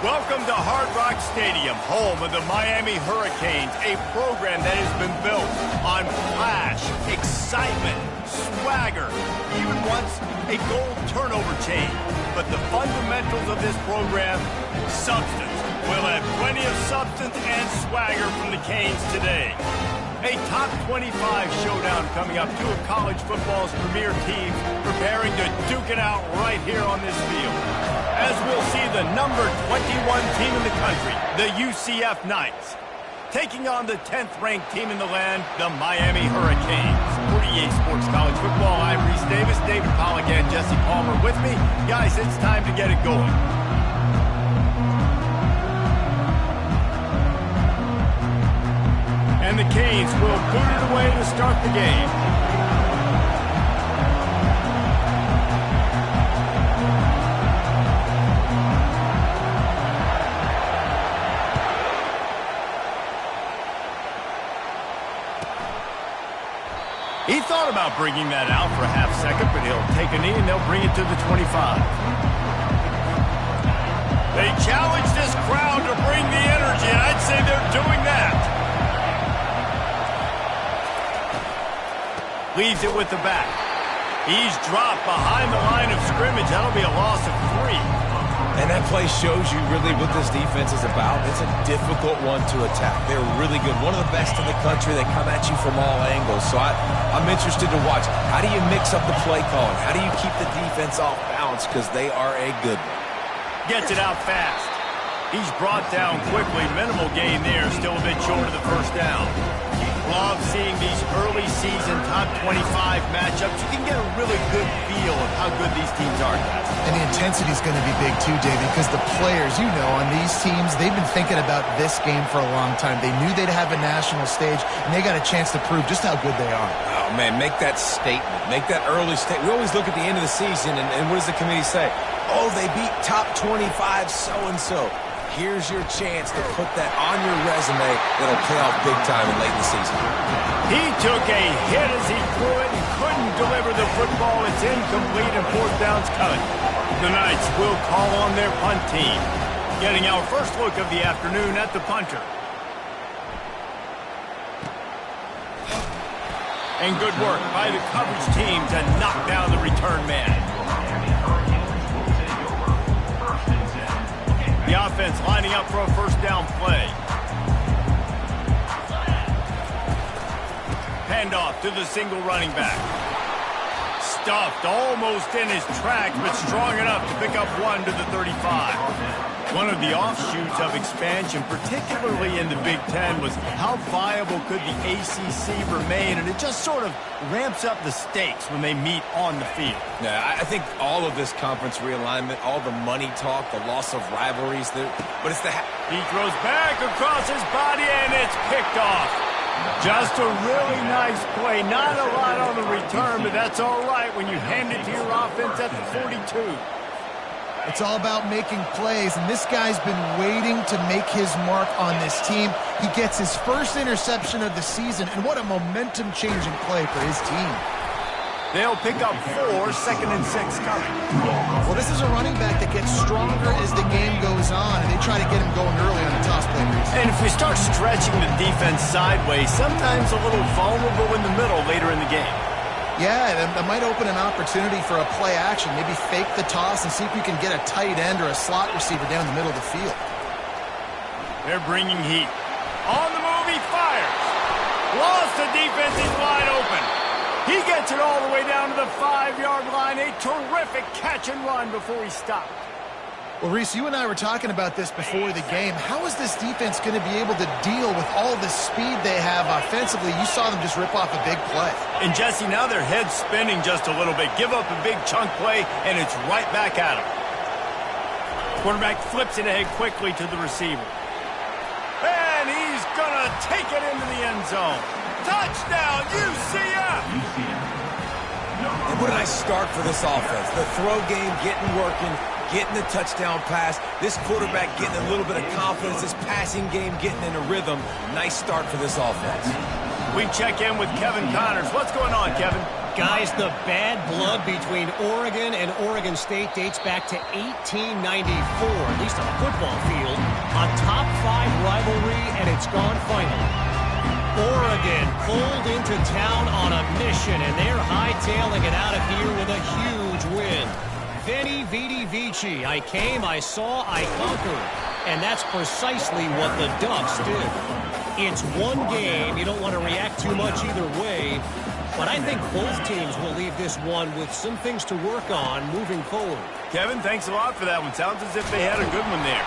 Welcome to Hard Rock Stadium, home of the Miami Hurricanes, a program that has been built on flash, excitement, swagger, even once a goal turnover chain. But the fundamentals of this program, substance. We'll have plenty of substance and swagger from the Canes today. A top 25 showdown coming up. Two of college football's premier teams preparing to duke it out right here on this field. As we'll see the number 21 team in the country, the UCF Knights, taking on the 10th-ranked team in the land, the Miami Hurricanes. For EA Sports College Football, I'm Reese Davis, David Pollack, and Jesse Palmer with me. Guys, it's time to get it going. And the Canes will boot it away to start the game. He thought about bringing that out for a half second, but he'll take a knee and they'll bring it to the 25. They challenge this crowd to bring the energy, and I'd say they're doing that. Leaves it with the back. He's dropped behind the line of scrimmage. That'll be a loss of 3. And that play shows you really what this defense is about. It's a difficult one to attack. They're really good. One of the best in the country. They come at you from all angles. So I'm interested to watch. How do you mix up the play calling? How do you keep the defense off balance? Because they are a good one. Gets it out fast. He's brought down quickly. Minimal gain there. Still a bit short of the first down. Love seeing these early season top 25 matchups. You can get a really good feel of how good these teams are. And the intensity is going to be big too, David, because the players, you know, on these teams, they've been thinking about this game for a long time. They knew they'd have a national stage, and they got a chance to prove just how good they are. Oh, man, make that statement. Make that early statement. We always look at the end of the season, and what does the committee say? Oh, they beat top 25 so-and-so. Here's your chance to put that on your resume that'll pay off big time in late in the season. He took a hit as he threw it and couldn't deliver the football. It's incomplete and fourth down's coming. The Knights will call on their punt team. Getting our first look of the afternoon at the punter. And good work by the coverage team to knock down the return man. The offense lining up for a first down play. Handoff to the single running back. Stuffed almost in his tracks, but strong enough to pick up 1 to the 35. One of the offshoots of expansion, particularly in the Big Ten, was how viable could the ACC remain, and it just sort of ramps up the stakes when they meet on the field. Yeah, I think all of this conference realignment, all the money talk, the loss of rivalries, but it's the... He throws back across his body, and it's picked off. Just a really nice play. Not a lot on the return, but that's all right when you hand it to your offense at the 42. It's all about making plays, and this guy's been waiting to make his mark on this team. He gets his first interception of the season, and what a momentum-changing play for his team. They'll pick up 4, 2nd and 6 coming. Well, this is a running back that gets stronger as the game goes on, and they try to get him going early on the toss play. And if we start stretching the defense sideways, sometimes a little vulnerable in the middle later in the game. Yeah, that might open an opportunity for a play action. Maybe fake the toss and see if you can get a tight end or a slot receiver down the middle of the field. They're bringing heat. On the move, he fires. Lost the defense, he's wide open. He gets it all the way down to the 5-yard line. A terrific catch and run before he stopped. Well, Reese, you and I were talking about this before the game. How is this defense going to be able to deal with all the speed they have offensively? You saw them just rip off a big play. And, Jesse, now their head's spinning just a little bit. Give up a big chunk play, and it's right back at them. Quarterback flips it ahead quickly to the receiver. And he's going to take it into the end zone. Touchdown, UCF! And what a nice start for this offense. The throw game getting working, getting the touchdown pass. This quarterback getting a little bit of confidence. This passing game getting in a rhythm. Nice start for this offense. We check in with Kevin Connors. What's going on, Kevin? Guys, the bad blood between Oregon and Oregon State dates back to 1894, at least on a football field. A top 5 rivalry, and it's gone finally. Oregon pulled into town on a mission, and they're hightailing it out of here with a huge win. Veni, vidi, vici. I came, I saw, I conquered. And that's precisely what the Ducks did. It's one game. You don't want to react too much either way. But I think both teams will leave this one with some things to work on moving forward. Kevin, thanks a lot for that one. Sounds as if they had a good one there.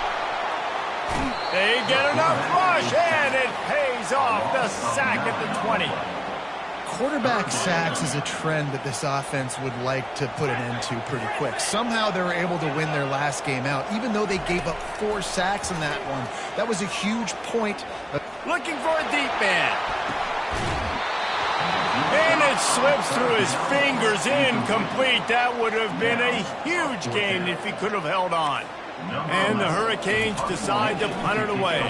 They get enough rush, and it pays off. The sack at the 20. Quarterback sacks is a trend that this offense would like to put an end to pretty quick. Somehow they were able to win their last game out, even though they gave up 4 sacks in that one. That was a huge point. Looking for a deep man. And it slips through his fingers, incomplete. That would have been a huge gain if he could have held on. And the Hurricanes decide to punt it away.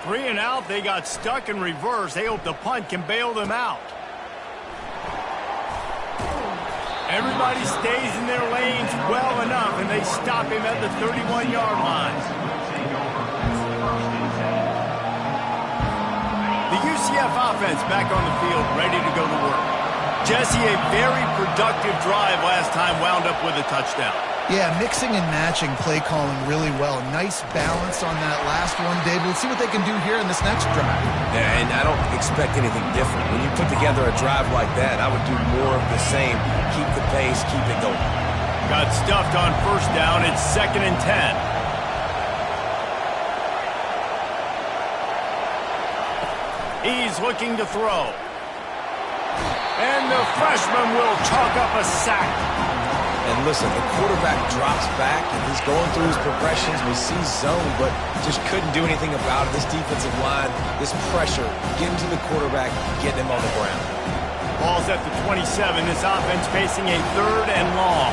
3 and out, they got stuck in reverse. They hope the punt can bail them out. Everybody stays in their lanes well enough, and they stop him at the 31-yard line. The UCF offense back on the field, ready to go to work. Jesse, a very productive drive last time, wound up with a touchdown. Yeah, mixing and matching play calling really well. Nice balance on that last one, David. Let's see what they can do here in this next drive. Yeah, and I don't expect anything different. When you put together a drive like that, I would do more of the same. Keep the pace, keep it going. Got stuffed on first down. It's 2nd and 10. He's looking to throw. And the freshman will chalk up a sack. And listen, the quarterback drops back, and he's going through his progressions. We see zone, but just couldn't do anything about it. This defensive line, this pressure, getting to the quarterback, getting him on the ground. Ball's at the 27. This offense facing a 3rd and long.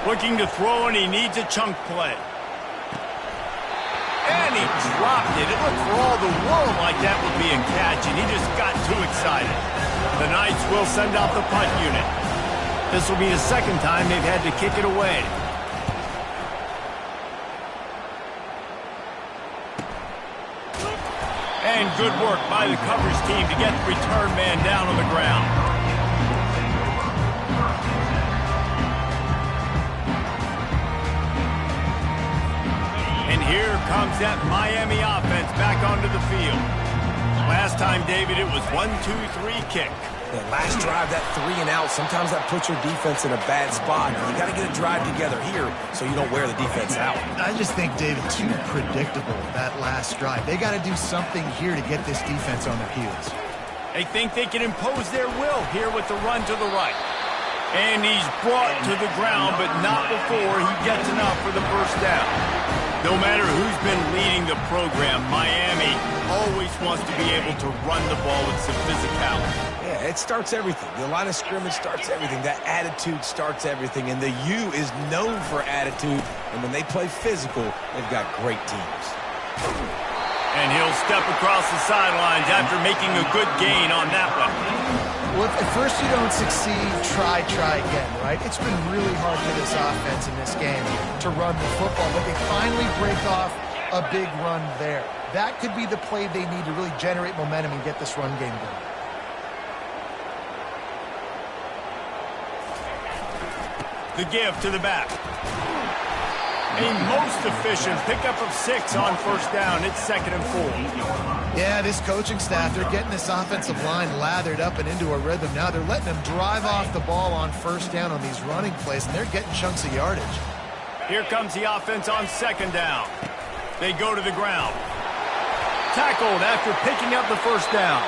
Looking to throw, and he needs a chunk play. And he dropped it. It looked for all the world like that would be a catch, and he just got too excited. The Knights will send out the punt unit. This will be the 2nd time they've had to kick it away. And good work by the coverage team to get the return man down on the ground. Here comes that Miami offense back onto the field. Last time, David, it was 1-2-3 kick. That last drive, that 3 and out, sometimes that puts your defense in a bad spot. You got to get a drive together here so you don't wear the defense out. I just think, David, too predictable, that last drive. They got to do something here to get this defense on their heels. They think they can impose their will here with the run to the right. And he's brought to the ground, but not before he gets enough for the first down. No matter who's been leading the program, Miami always wants to be able to run the ball with some physicality. Yeah, it starts everything. The line of scrimmage starts everything. That attitude starts everything. And the U is known for attitude. And when they play physical, they've got great teams. And he'll step across the sidelines after making a good gain on that one. Well, if at first you don't succeed, try again, right? It's been really hard for this offense in this game to run the football, but they finally break off a big run there. That could be the play they need to really generate momentum and get this run game going. The give to the back. A most efficient pickup of 6 on first down. It's 2nd and 4. Yeah, this coaching staff, they're getting this offensive line lathered up and into a rhythm. Now they're letting them drive off the ball on first down on these running plays, and they're getting chunks of yardage. Here comes the offense on 2nd down. They go to the ground. Tackled after picking up the first down.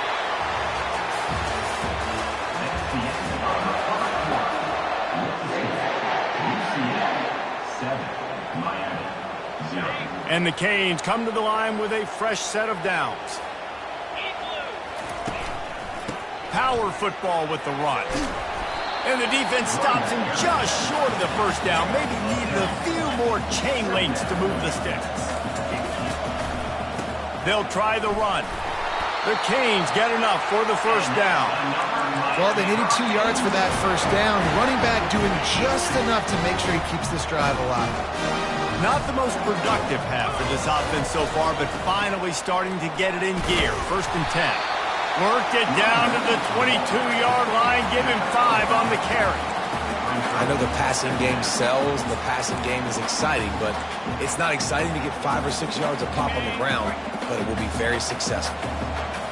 And the Canes come to the line with a fresh set of downs. Power football with the run. And the defense stops him just short of the first down. Maybe needed a few more chain links to move the sticks. They'll try the run. The Canes get enough for the first down. Well, they needed 2 yards for that first down. Running back doing just enough to make sure he keeps this drive alive. Not the most productive half for this offense so far, but finally starting to get it in gear. 1st and 10. Worked it down to the 22-yard line. Give him 5 on the carry. I know the passing game sells, and the passing game is exciting, but it's not exciting to get 5 or 6 yards of pop on the ground, but it will be very successful.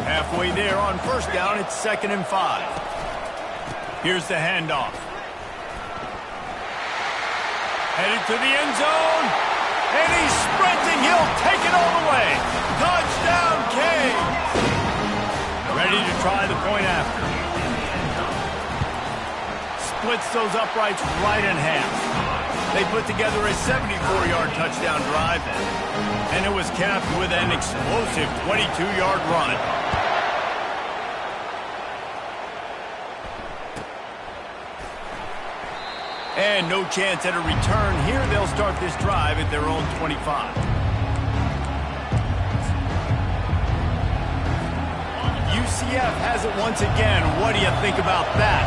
Halfway there on first down, it's 2nd and 5. Here's the handoff. Headed to the end zone, and he's sprinting. He'll take it all the way. Touchdown, Canes. Ready to try the point after. Splits those uprights right in half. They put together a 74-yard touchdown drive, and it was capped with an explosive 22-yard run. And no chance at a return here. They'll start this drive at their own 25. UCF has it once again. What do you think about that?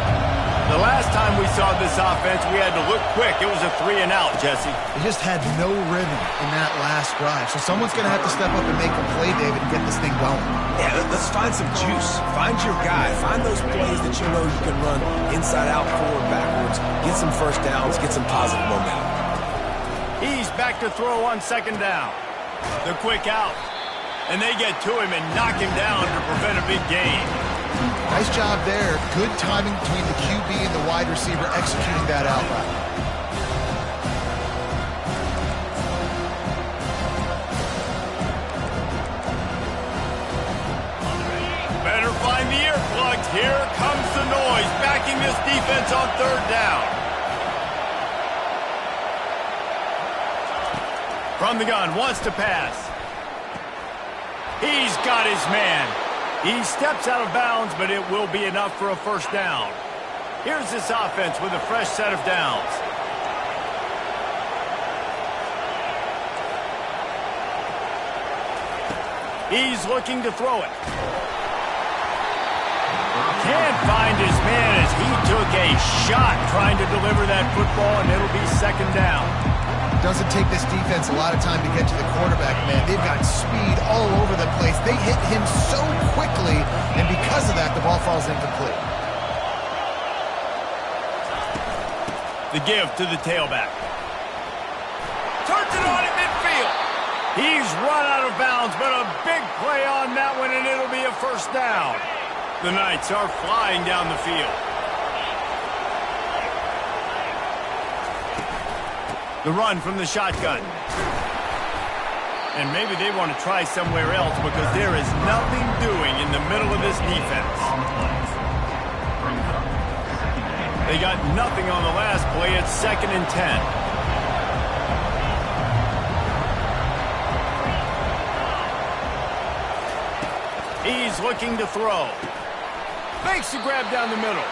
The last time we saw this offense, we had to look quick. It was a 3-and-out, Jesse. They just had no rhythm in that last drive. So someone's going to have to step up and make a play, David, and get this thing going. Yeah, let's find some juice. Find your guy. Find those plays that you know you can run inside out, forward, backwards. Get some first downs. Get some positive momentum. He's back to throw on 2nd down. The quick out. And they get to him and knock him down to prevent a big gain. Nice job there. Good timing between the QB and the wide receiver executing that out route. Better find the earplugs. Here comes the noise, backing this defense on 3rd down. From the gun, wants to pass. He's got his man. He steps out of bounds, but it will be enough for a first down. Here's this offense with a fresh set of downs. He's looking to throw it. Can't find his man as he took a shot trying to deliver that football, and it'll be 2nd down. Doesn't take this defense a lot of time to get to the quarterback, man. They've got speed all over the place. They hit him so quickly, and because of that, the ball falls incomplete. The give to the tailback. Turns it on at midfield. He's run out of bounds, but a big play on that one, and it'll be a first down. The Knights are flying down the field. The run from the shotgun. And maybe they want to try somewhere else because there is nothing doing in the middle of this defense. They got nothing on the last play. It's 2nd and 10. He's looking to throw. Makes the grab down the middle.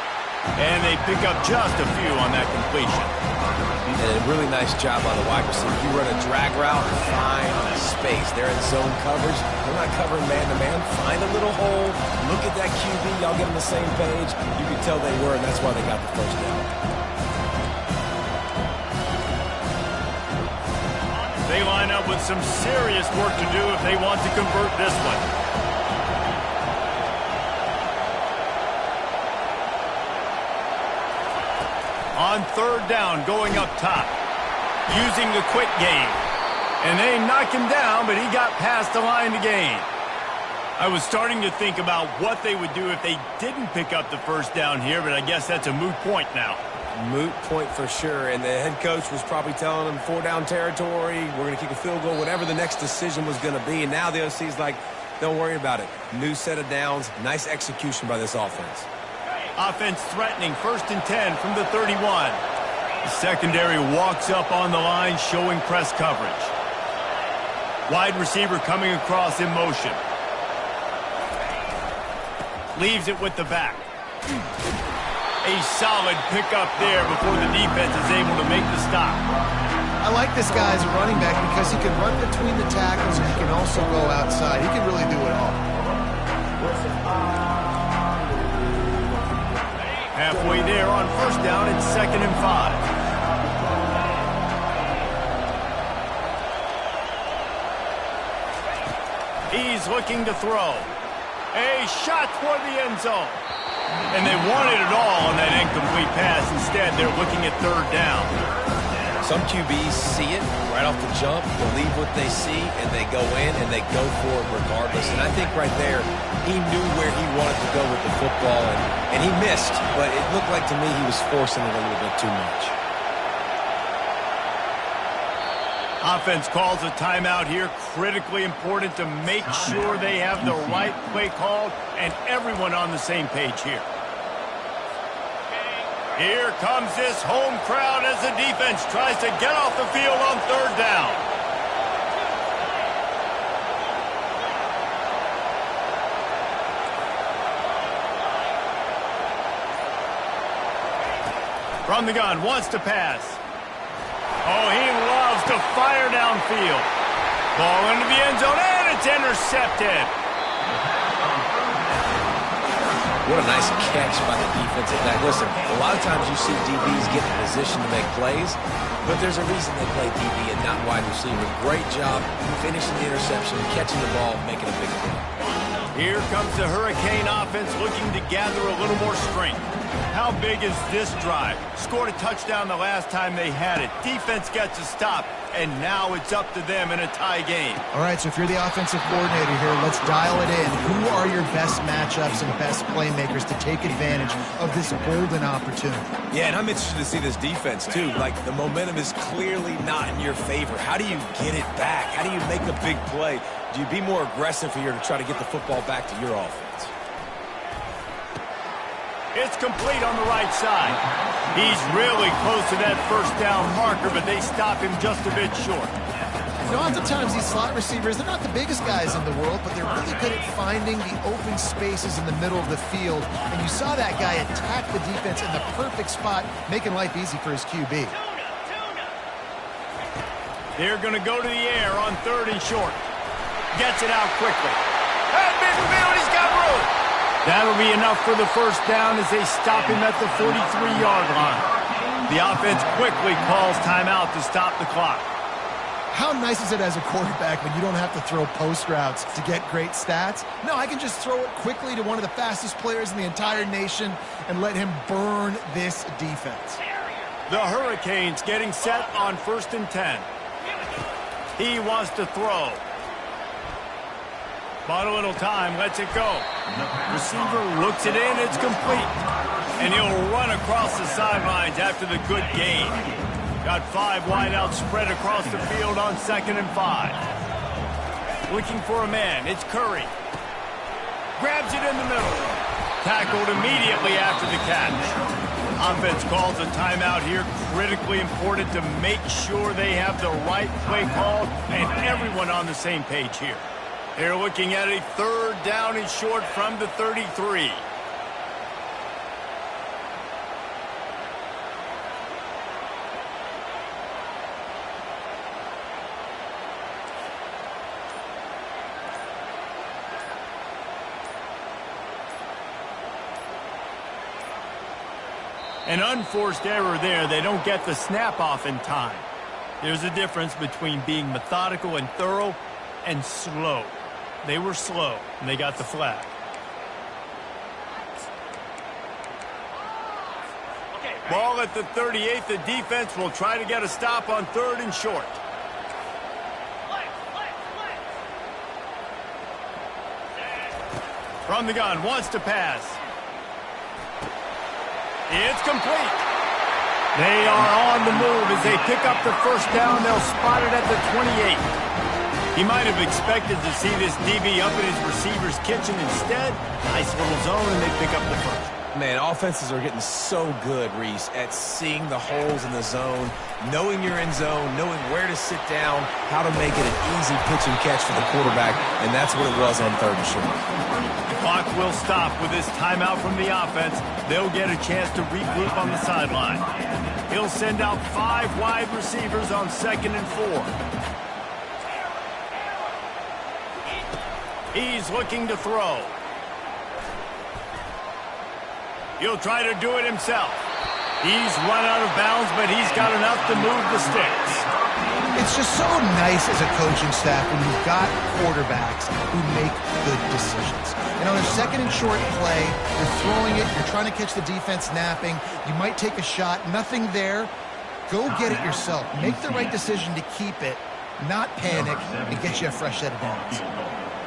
And they pick up just a few on that completion. And a really nice job by the wide receiver. You run a drag route, find space. They're in zone coverage. They're not covering man-to-man. Find a little hole. Look at that QB. Y'all get on the same page. You can tell they were, and that's why they got the first down. They line up with some serious work to do if they want to convert this one. On 3rd down, going up top. Using the quick game. And they knock him down, but he got past the line to gain. I was starting to think about what they would do if they didn't pick up the first down here, but I guess that's a moot point now. Moot point for sure, and the head coach was probably telling them 4-down territory, we're going to kick a field goal, whatever the next decision was going to be, and now the OC's like, don't worry about it. New set of downs, nice execution by this offense. Offense threatening, 1st and 10 from the 31. The secondary walks up on the line, showing press coverage. Wide receiver coming across in motion. Leaves it with the back. A solid pickup there before the defense is able to make the stop. I like this guy as a running back because he can run between the tackles and he can also go outside. He can really do it all. Halfway there on first down, it's 2nd and 5. He's looking to throw. A shot toward the end zone. And they wanted it all on that incomplete pass. Instead, they're looking at 3rd down. Some QBs see it right off the jump, believe what they see, and they go in and they go for it regardless. And I think right there, he knew where he wanted to go with the football, and he missed. But it looked like to me he was forcing it a little bit too much. Offense calls a timeout here. Critically important to make sure they have the right play called and everyone on the same page here. Here comes this home crowd as the defense tries to get off the field on 3rd down. From the gun, wants to pass. Oh, he loves to fire downfield. Ball into the end zone, and it's intercepted. What a nice catch by the defensive back. Listen, a lot of times you see DBs get in position to make plays, but there's a reason they play DB and not wide receiver. Great job finishing the interception, catching the ball, making a big play. Here comes the Hurricane offense looking to gather a little more strength. How big is this drive? Scored a touchdown the last time they had it. Defense gets a stop, and now it's up to them in a tie game. All right, so if you're the offensive coordinator here, let's dial it in. Who are your best matchups and best playmakers to take advantage of this golden opportunity? Yeah, and I'm interested to see this defense, too. Like, the momentum is clearly not in your favor. How do you get it back? How do you make a big play? Do you be more aggressive here to try to get the football back to your offense? It's complete on the right side. He's really close to that 1st down marker, but they stop him just a bit short. You know, oftentimes these slot receivers, they're not the biggest guys in the world, but they're really good at finding the open spaces in the middle of the field. And you saw that guy attack the defense in the perfect spot, making life easy for his QB. They're going to go to the air on 3rd and short. Gets it out quickly. At midfield, he's got room. That'll be enough for the 1st down as they stop him at the 43-yard line. The offense quickly calls timeout to stop the clock. How nice is it as a quarterback when you don't have to throw post routes to get great stats? No, I can just throw it quickly to one of the fastest players in the entire nation and let him burn this defense. The Hurricanes getting set on 1st and 10. He wants to throw. Bought a little time, lets it go. Receiver looks it in, it's complete. And he'll run across the sidelines after the good gain. Got 5 wideouts spread across the field on 2nd and 5. Looking for a man, it's Curry. Grabs it in the middle. Tackled immediately after the catch. Offense calls a timeout here. Critically important to make sure they have the right play called and everyone on the same page here. They're looking at a 3rd down and short from the 33. An unforced error there. They don't get the snap off in time. There's a difference between being methodical and thorough and slow. They were slow, and they got the flag. Ball at the 38. The defense will try to get a stop on 3rd and short. From the gun, wants to pass. It's complete. They are on the move as they pick up the 1st down. They'll spot it at the 28. He might have expected to see this DB up in his receiver's kitchen. Instead, nice little zone, and they pick up the 1st. Man, offenses are getting so good, Reese, at seeing the holes in the zone, knowing you're in zone, knowing where to sit down, how to make it an easy pitch and catch for the quarterback, and that's what it was on 3rd and short. Clock will stop with this timeout from the offense. They'll get a chance to regroup on the sideline. He'll send out 5 wide receivers on 2nd and 4. He's looking to throw. He'll try to do it himself. He's run out of bounds, but he's got enough to move the sticks. It's just so nice as a coaching staff when you've got quarterbacks who make good decisions. And on a 2nd and short play, you're throwing it, you're trying to catch the defense napping, you might take a shot, nothing there. Go get it yourself. Make the right decision to keep it, not panic, and get you a fresh set of downs.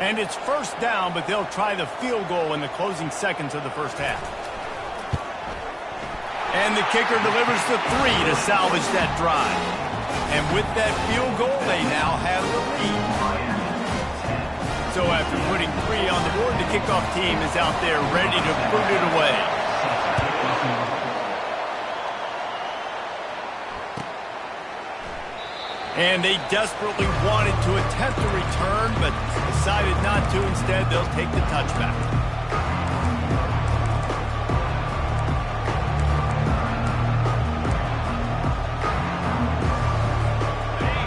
And it's 1st down, but they'll try the field goal in the closing seconds of the first half. And the kicker delivers the 3 to salvage that drive. And with that field goal, they now have the lead. So after putting 3 on the board, the kickoff team is out there ready to put it away. And they desperately wanted to attempt a return, but decided not to. Instead, they'll take the touchback.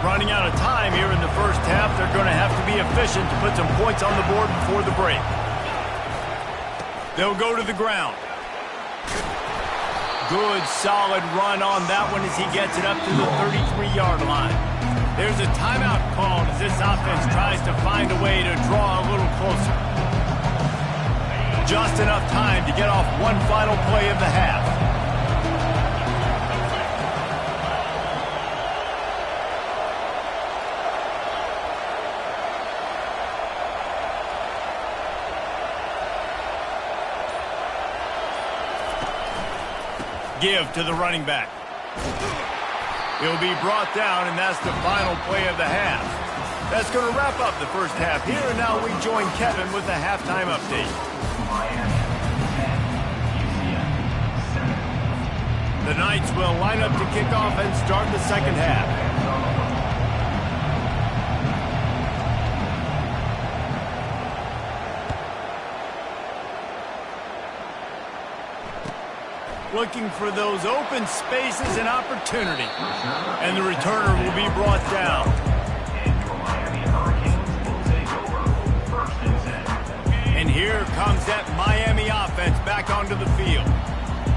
Running out of time here in the first half. They're going to have to be efficient to put some points on the board before the break. They'll go to the ground. Good, solid run on that one as he gets it up to the 33-yard line. There's a timeout called as this offense tries to find a way to draw a little closer. Just enough time to get off one final play of the half. Give to the running back. He'll be brought down, and that's the final play of the half. That's going to wrap up the first half here, and now we join Kevin with the halftime update. The Knights will line up to kick off and start the second half. Looking for those open spaces and opportunity. And the returner will be brought down. And here comes that Miami offense back onto the field.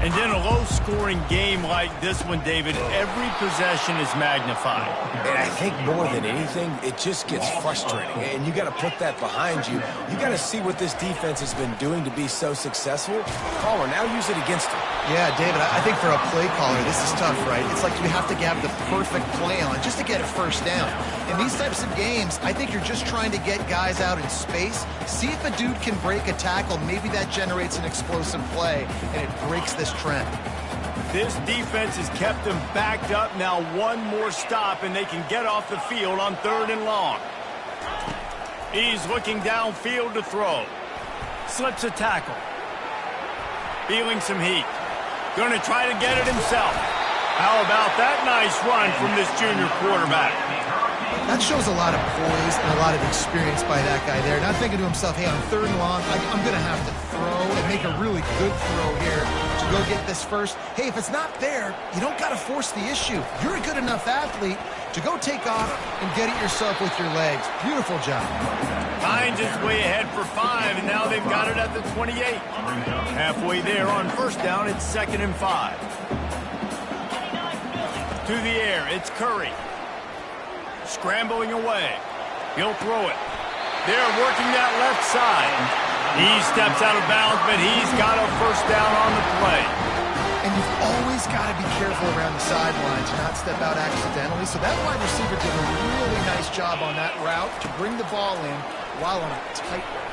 And in a low-scoring game like this one, David, every possession is magnified. And I think more than anything, it just gets frustrating. And you got to put that behind you. You got to see what this defense has been doing to be so successful. Caller, now use it against them. Yeah, David, I think for a play caller, this is tough, right? It's like you have to have the perfect play on just to get a first down. In these types of games, I think you're just trying to get guys out in space, see if a dude can break a tackle. Maybe that generates an explosive play, and it breaks this trend. This defense has kept them backed up. Now one more stop, and they can get off the field on 3rd and long. He's looking downfield to throw. Slips a tackle. Feeling some heat. Going to try to get it himself. How about that nice run from this junior quarterback? That shows a lot of poise and a lot of experience by that guy there. Not thinking to himself, hey, on 3rd and long, I'm going to have to throw and make a really good throw here to go get this first. Hey, if it's not there, you don't got to force the issue. You're a good enough athlete to go take off and get it yourself with your legs. Beautiful job. Finds his way ahead for 5, and now they've got it at the 28. Halfway there on 1st down, it's 2nd and 5. To the air, it's Curry. Scrambling away. He'll throw it. They're working that left side. He steps out of bounds, but he's got a 1st down on the play. And you've always got to be careful around the sidelines to not step out accidentally. So that wide receiver did a really nice job on that route to bring the ball in while on a tight route.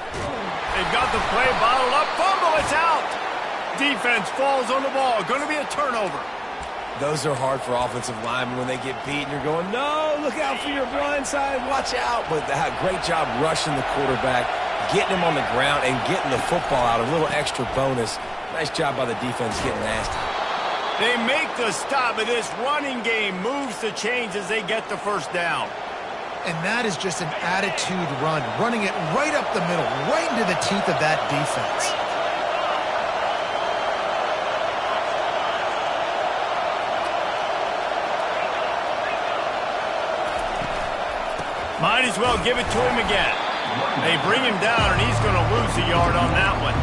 They've got the play bottled up. Fumble, it's out. Defense falls on the ball. Going to be a turnover. Those are hard for offensive linemen when they get beat and you're going, no, look out for your blind side, watch out. But great job rushing the quarterback, getting him on the ground, and getting the football out, a little extra bonus. Nice job by the defense getting nasty. They make the stop, but this running game moves the chains as they get the 1st down. And that is just an attitude run, running it right up the middle, right into the teeth of that defense. Might as well give it to him again. They bring him down, and he's going to lose a yard on that one.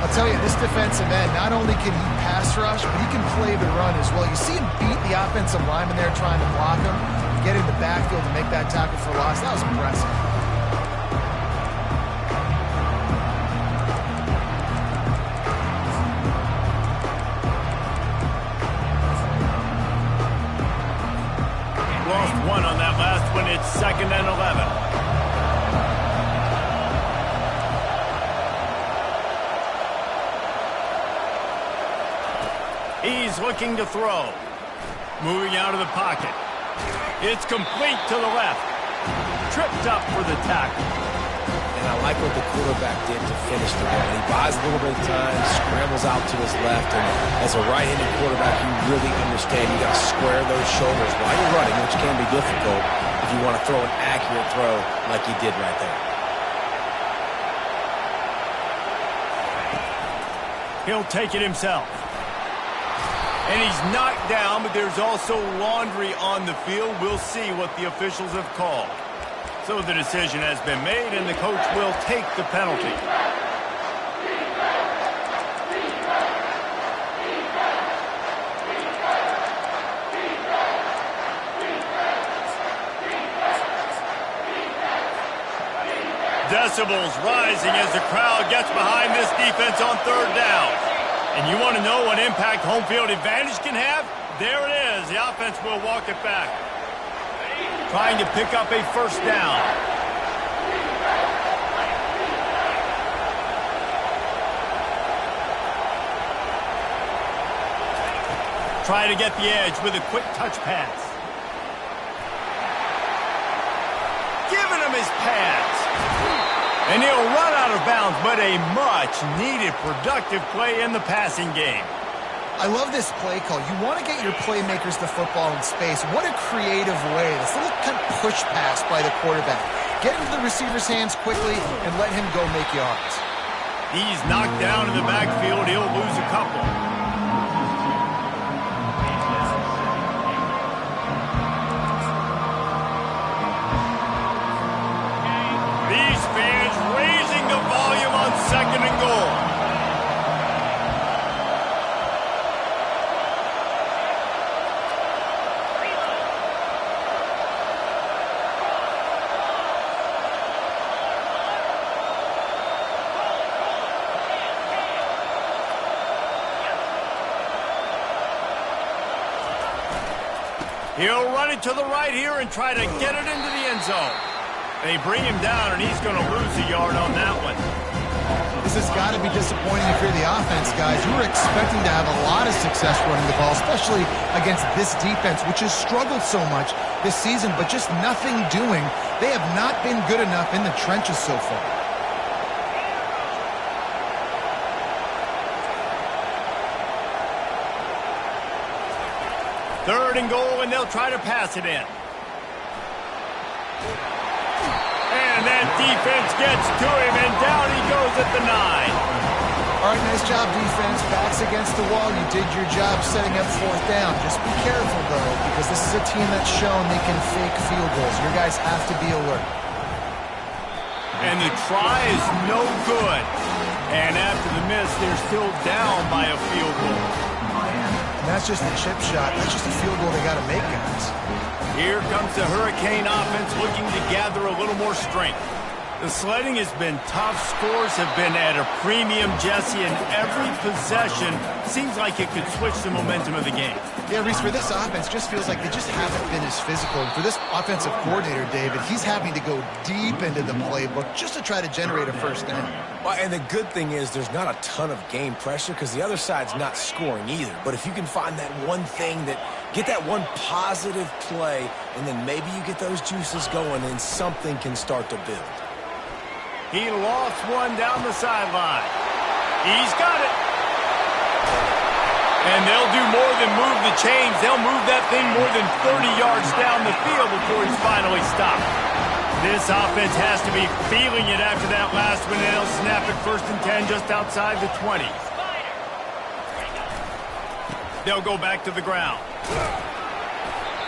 I'll tell you, this defensive end, not only can he pass rush, but he can play the run as well. You see him beat the offensive lineman there trying to block him, get in the backfield to make that tackle for loss. That was impressive. Lost one on that last one. It's 2nd and 11. He's looking to throw. Moving out of the pocket. It's complete to the left. Tripped up for the tackle. And I like what the quarterback did to finish the run. He buys a little bit of time, scrambles out to his left, and as a right-handed quarterback, you really understand you got to square those shoulders while you're running, which can be difficult if you want to throw an accurate throw like he did right there. He'll take it himself. And he's knocked down, but there's also laundry on the field. We'll see what the officials have called. So the decision has been made, and the coach will take the penalty. Decibels rising as the crowd gets behind this defense on 3rd down. And you want to know what impact home field advantage can have? There it is. The offense will walk it back. Trying to pick up a 1st down. Try to get the edge with a quick touch pass. Giving him his pass. And he'll run out of bounds, but a much-needed productive play in the passing game. I love this play call. You want to get your playmakers the football in space. What a creative way. This little kind of push pass by the quarterback. Get into the receiver's hands quickly and let him go make yards. He's knocked down in the backfield. He'll lose a couple. These fans raising the volume on 2nd and goal. He'll run it to the right here and try to get it into the end zone. They bring him down, and he's going to lose a yard on that one. This has got to be disappointing if you're the offense, guys. You were expecting to have a lot of success running the ball, especially against this defense, which has struggled so much this season, but just nothing doing. They have not been good enough in the trenches so far. Third and goal, and they'll try to pass it in. And that defense gets to him, and down he goes at the 9. All right, nice job, defense. Backs against the wall. You did your job setting up 4th down. Just be careful, though, because this is a team that's shown they can fake field goals. Your guys have to be alert. And the try is no good. And after the miss, they're still down by a field goal. And that's just a chip shot. That's just a field goal they got to make, guys. Here comes the Hurricane offense looking to gather a little more strength. The sledding has been tough. Scores have been at a premium, Jesse, and every possession seems like it could switch the momentum of the game. Yeah, Reese, for this offense, just feels like they just haven't been as physical. And for this offensive coordinator, David, he's having to go deep into the playbook just to try to generate a 1st down. Well, and the good thing is there's not a ton of game pressure because the other side's not scoring either. But if you can find that one thing get that one positive play, and then maybe you get those juices going and something can start to build. He lost one down the sideline. He's got it. And they'll do more than move the chains. They'll move that thing more than 30 yards down the field before he's finally stopped. This offense has to be feeling it after that last one, and they'll snap it 1st and 10 just outside the 20. They'll go back to the ground.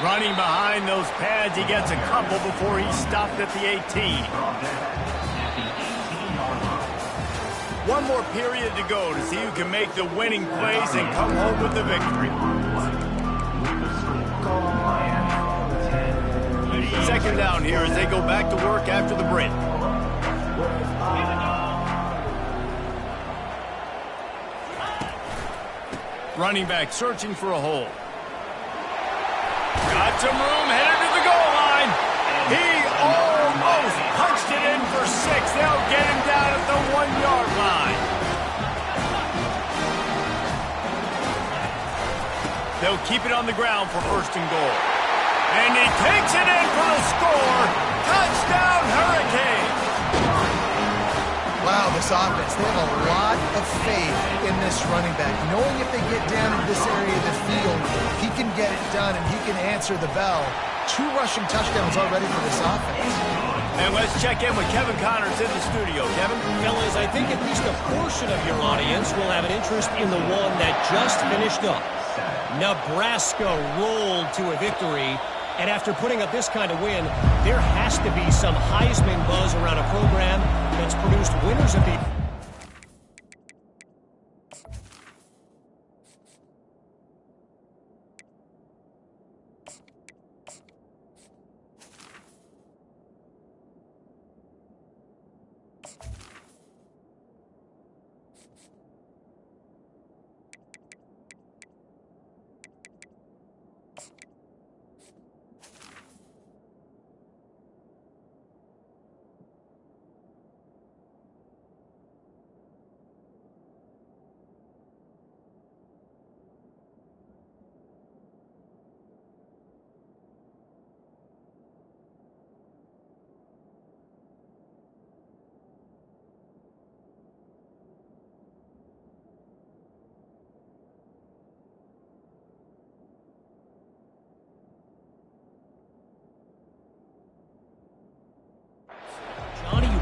Running behind those pads, he gets a couple before he's stopped at the 18. One more period to go to see who can make the winning plays and come home with the victory. 2nd down here as they go back to work after the break. Running back searching for a hole. Got some room, headed to the goal line. He almost punched it in for 6. They'll get him down at the 1-yard line. They'll keep it on the ground for 1st and goal. And he takes it in for the score. Touchdown, Hurricane. Wow, this offense, they have a lot of faith in this running back. Knowing if they get down into this area of the field, he can get it done and he can answer the bell. 2 rushing touchdowns already for this offense. And let's check in with Kevin Connors in the studio. Kevin? Fellas, I think at least a portion of your audience will have an interest in the one that just finished up. Nebraska rolled to a victory. And after putting up this kind of win, there has to be some Heisman buzz around a program that's produced winners of the...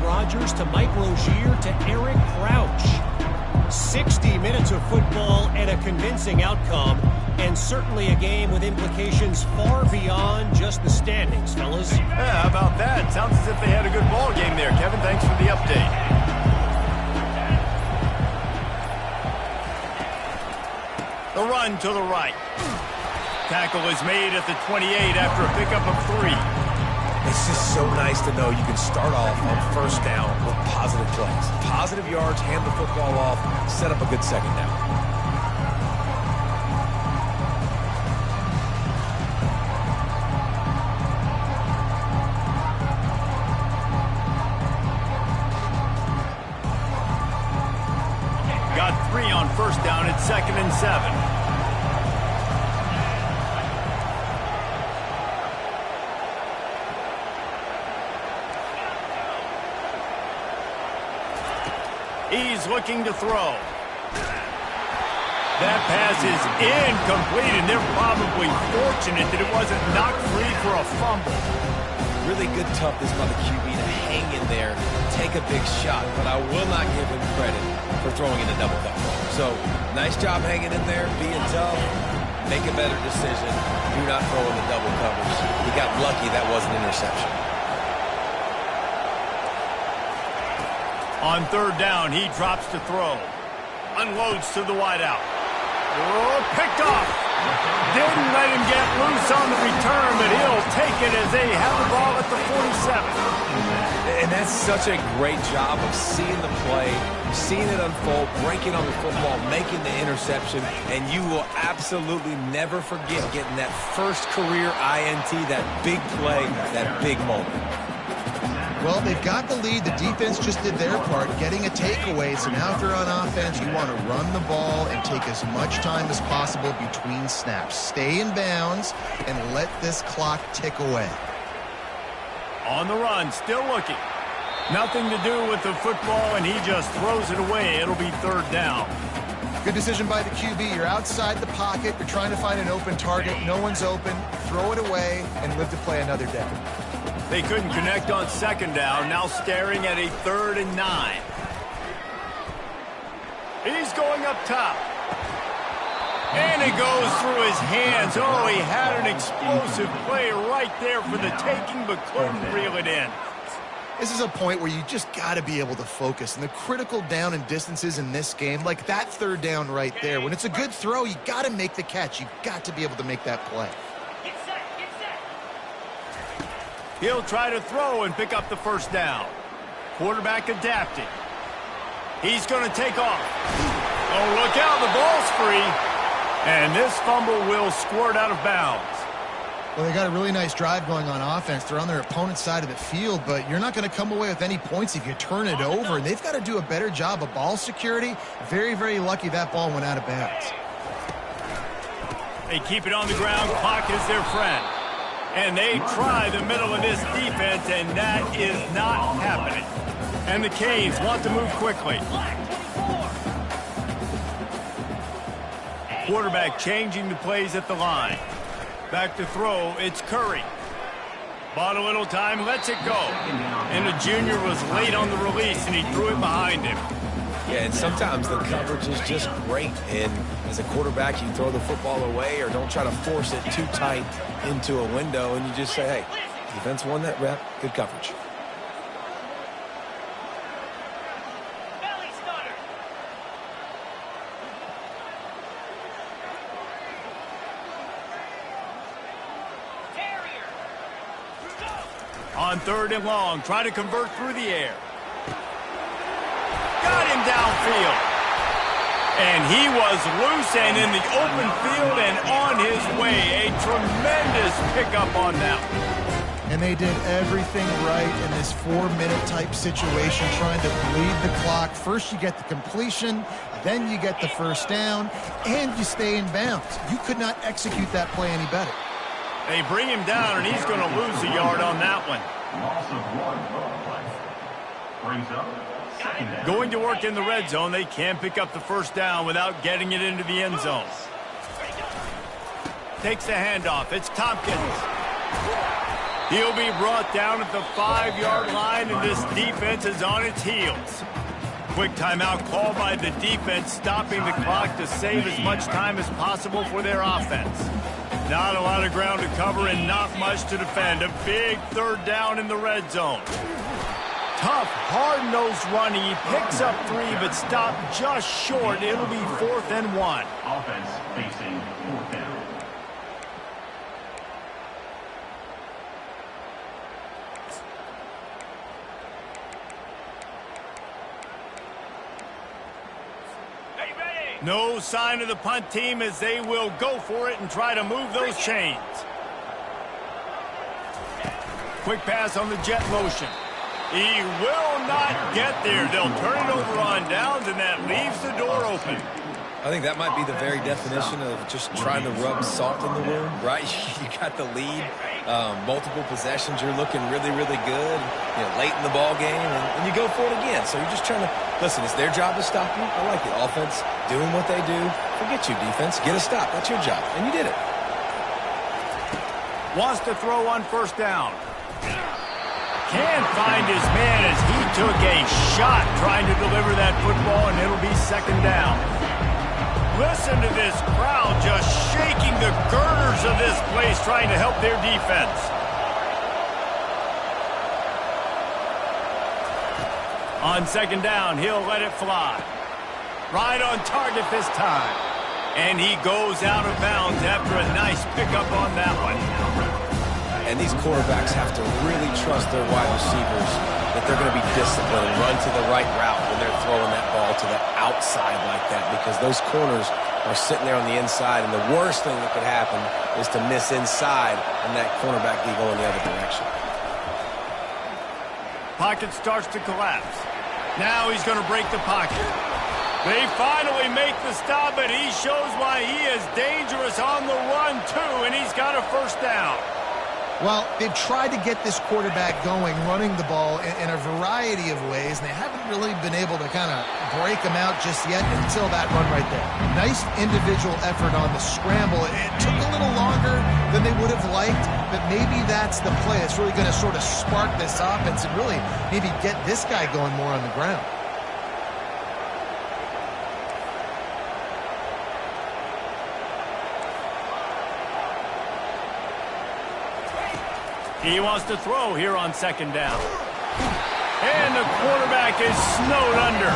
Rodgers to Mike Rozier to Eric Crouch. 60 minutes of football and a convincing outcome, and certainly a game with implications far beyond just the standings, fellas. Yeah, how about that? Sounds as if they had a good ball game there. Kevin, thanks for the update. The run to the right. Tackle is made at the 28 after a pickup of 3. It's just so nice to know you can start off on 1st down with positive plays. Positive yards, hand the football off, set up a good 2nd down. Got 3 on 1st down at 2nd and 7. He's looking to throw. That pass is incomplete, and they're probably fortunate that it wasn't knocked free for a fumble. Really good toughness by the QB to hang in there, take a big shot, but I will not give him credit for throwing in a double cover. So, nice job hanging in there, being tough, make a better decision, do not throw in the double covers. He got lucky that wasn't an interception. On 3rd down, he drops to throw. Unloads to the wideout. Oh, picked off. Didn't let him get loose on the return, but he'll take it as they have the ball at the 47. And that's such a great job of seeing the play, seeing it unfold, breaking on the football, making the interception, and you will absolutely never forget getting that first career INT, that big play, that big moment. Well, they've got the lead. The defense just did their part, getting a takeaway. So now if you're on offense, you want to run the ball and take as much time as possible between snaps. Stay in bounds and let this clock tick away. On the run, still looking. Nothing to do with the football, and he just throws it away. It'll be 3rd down. Good decision by the QB. You're outside the pocket. You're trying to find an open target. No one's open. Throw it away and live to play another day. They couldn't connect on second down. Now staring at a 3rd and 9. He's going up top. And it goes through his hands. Oh, he had an explosive play right there for the taking, but couldn't reel it in. This is a point where you just got to be able to focus. And the critical down and distances in this game, like that 3rd down right there, when it's a good throw, you got to make the catch. You've got to be able to make that play. Get set, get set. He'll try to throw and pick up the 1st down. Quarterback adapting. He's going to take off. Oh, look out, the ball's free. And this fumble will squirt out of bounds. Well, they got a really nice drive going on offense. They're on their opponent's side of the field, but you're not going to come away with any points if you turn it over. And they've got to do a better job of ball security. Very, very lucky that ball went out of bounds. They keep it on the ground. Clock is their friend. And they try the middle of this defense, and that is not happening. And the Canes want to move quickly. Quarterback changing the plays at the line. Back to throw, it's Curry. Bought a little time, lets it go. And the junior was late on the release, and he threw it behind him. Yeah, and sometimes the coverage is just great. And as a quarterback, you throw the football away or don't try to force it too tight into a window, and you just say, hey, defense won that rep, good coverage. On 3rd and long, try to convert through the air. Got him downfield. And he was loose and in the open field and on his way. A tremendous pickup on that one. And they did everything right in this 4-minute type situation, trying to bleed the clock. First you get the completion, then you get the 1st down, and you stay in bounds. You could not execute that play any better. They bring him down, and he's going to lose a yard on that one. Going to work in the red zone. They can't pick up the 1st down without getting it into the end zone. Takes the handoff. It's Tompkins. He'll be brought down at the 5-yard line, and this defense is on its heels. Quick timeout called by the defense, stopping the clock to save as much time as possible for their offense. Not a lot of ground to cover and not much to defend. A big 3rd down in the red zone. Tough, hard-nosed running. He picks up 3, but stopped just short. It'll be 4th and 1. Offense facing 4th down. No sign of the punt team as they will go for it and try to move those chains. Quick pass on the jet motion. He will not get there. They'll turn it over on downs, and that leaves the door open. I think that might be the very definition of just trying to rub salt in the wound, right? You got the lead, multiple possessions, you're looking really, really good, late in the ball game, and you go for it again. So you're just trying to, listen, it's their job to stop you. I like the offense doing what they do. Forget you, defense. Get a stop. That's your job, and you did it. Wants to throw on 1st down. Can't find his man as he took a shot trying to deliver that football, and it'll be 2nd down. Listen to this crowd just shaking the girders of this place trying to help their defense. On 2nd down, he'll let it fly. Right on target this time. And he goes out of bounds after a nice pickup on that one. And these quarterbacks have to really trust their wide receivers that they're going to be disciplined and run to the right route when they're throwing that ball to the outside like that, because those corners are sitting there on the inside, and the worst thing that could happen is to miss inside and that cornerback be going the other direction. Pocket starts to collapse. Now he's going to break the pocket. They finally make the stop, but he shows why he is dangerous on the run, too, and he's got a 1st down. Well, they've tried to get this quarterback going, running the ball in a variety of ways, and they haven't really been able to kind of break him out just yet until that run right there. Nice individual effort on the scramble. It took a little longer than they would have liked, but maybe that's the play. It's really going to sort of spark this offense and really maybe get this guy going more on the ground. He wants to throw here on second down. And the quarterback is snowed under.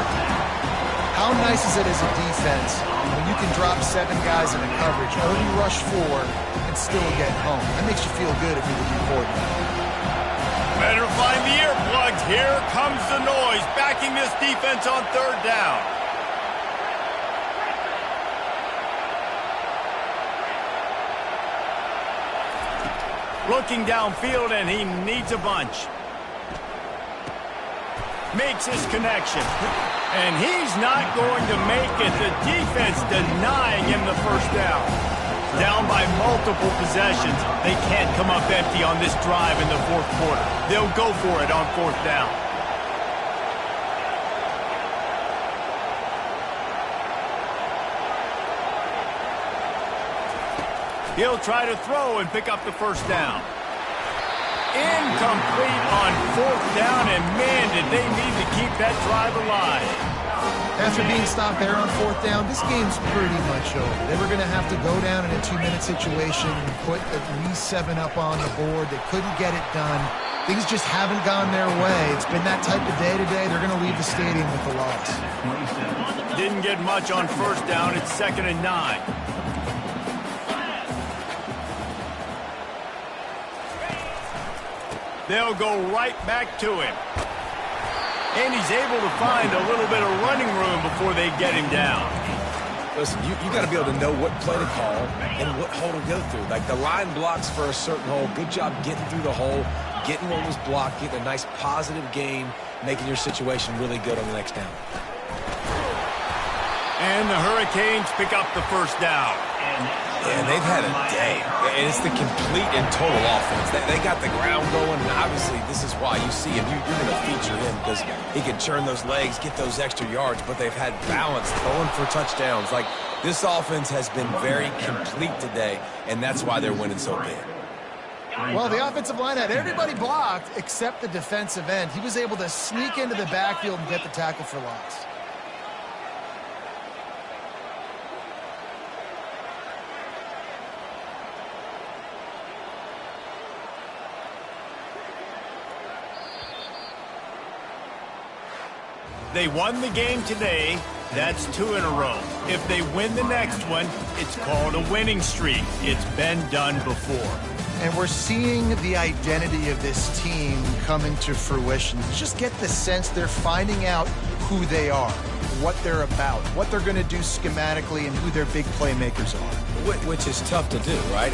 How nice is it as a defense when you can drop 7 guys in a coverage, only rush 4, and still get home? That makes you feel good if you're the D coordinator. Better find the earplugs. Here comes the noise, backing this defense on third down. Looking downfield, and he needs a bunch. Makes his connection. And he's not going to make it. The defense denying him the first down. Down by multiple possessions. They can't come up empty on this drive in the fourth quarter. They'll go for it on fourth down. He'll try to throw and pick up the first down. Incomplete on fourth down, and man, did they need to keep that drive alive. After being stopped there on fourth down, this game's pretty much over. They were going to have to go down in a 2-minute situation and put at least 7 up on the board. They couldn't get it done. Things just haven't gone their way. It's been that type of day today. They're going to leave the stadium with the loss. Didn't get much on first down. It's 2nd and 9. They'll go right back to him. And he's able to find a little bit of running room before they get him down. Listen, you got to be able to know what play to call and what hole to go through. Like the line blocks for a certain hole. Good job getting through the hole, getting what was blocked, getting a nice positive gain, making your situation really good on the next down. And the Hurricanes pick up the first down. And they've had a day. And it's the complete and total offense. They got the ground going, and obviously this is why you see him. You're going to feature him because he can churn those legs, get those extra yards, but they've had balance, throwing for touchdowns. Like, this offense has been very complete today, and that's why they're winning so big. Well, the offensive line had everybody blocked except the defensive end. He was able to sneak into the backfield and get the tackle for loss. They won the game today. That's 2 in a row. If they win the next one, it's called a winning streak. It's been done before. And we're seeing the identity of this team come into fruition. Just get the sense they're finding out who they are, what they're about, what they're going to do schematically, and who their big playmakers are. Which is tough to do, right?